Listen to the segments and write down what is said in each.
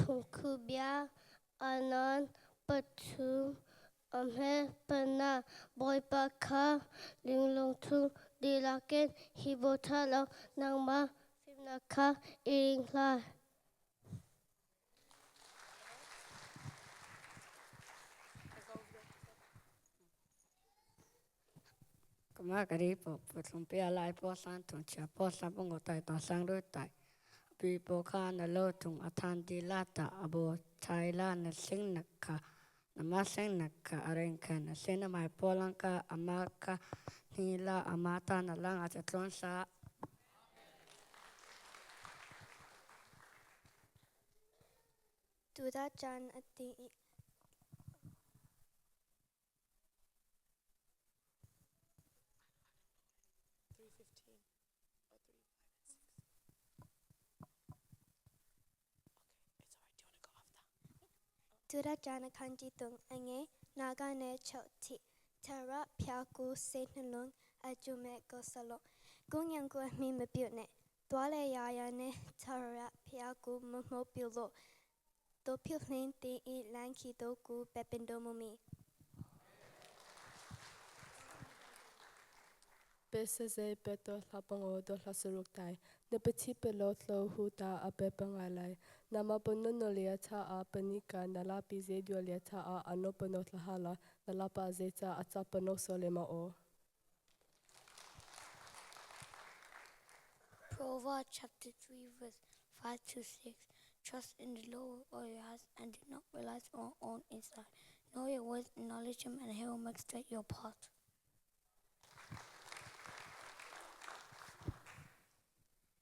Phungthlukbia, Anan, Patum, Amhe, Pana, Boy Baka, Linglong Tu, Dilaken, Hibotalo, Nangma, Fimnaka, Iringla. Kumakari po Phungthlukbia lai po san thung chia po san po ngotai ta sang ru tai. Bi po kha na lo thung athan di lata abo chai la na sing nakha. Nama sing nakha areng kha na sing mai po lang ka amaka ni la amata na lang achatlon sa. Tuda Jan ati Tuda Jan kanji tung ange naga ne choti tara pyaku se nalung ajume go salo gungyang go mi mabune dwale yaya ne tara pyaku mopilo do pilin te I lanki doku bependomumi. Pesese peto lapango do lasuruktai. Ne peti pelot lo huta a pepangalai. Nama ponono liata a panika na lapi zedio liata a anopanot lahala na lapa zeta a tapanoso lema o. Proverbs chapter 3 verse 5 to 6. Trust in the Lord with all your heart and do not rely on your own insight. Know your ways, acknowledge him, and he will make straight your path.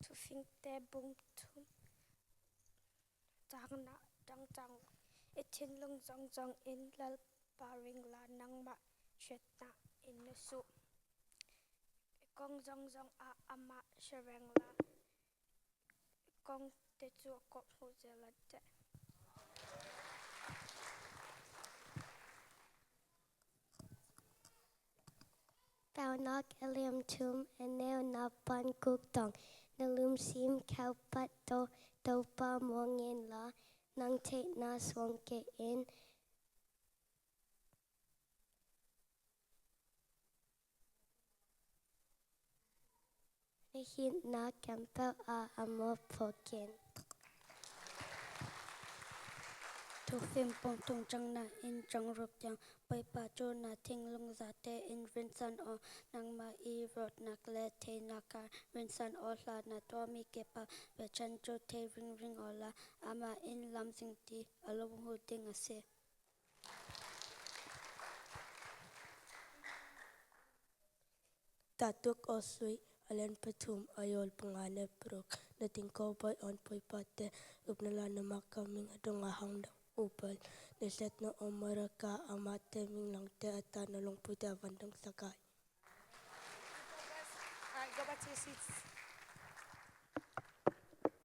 To think there bung to tang na dang dang itin lung zong zong in lal paring la nang ma shet na in the su kong zong zong a ama shereng la kong te chu ko hu zela te Tao nak eliam tum eneo na pan kuk tong nalum sim kau pat do pa mongin la nang te na swang ke in hin na campel a amo pokin. To film pong tong chang na in chang ruk yang pai pa cho na ting lung za te in rinsan o nang ma I rot nak le te na ka rinsan o la na to mi ke pa ve chan cho te ring ring o la ama in lam sing ti along hu ting a se. Tatuk osui alen patum ayol pangane prok na tingko boy on poi pate upnala na makaming adong ahang dang upal na set na omaraka amate ming lang te atanalong puta vandang sakay. Alright, go back to your seats.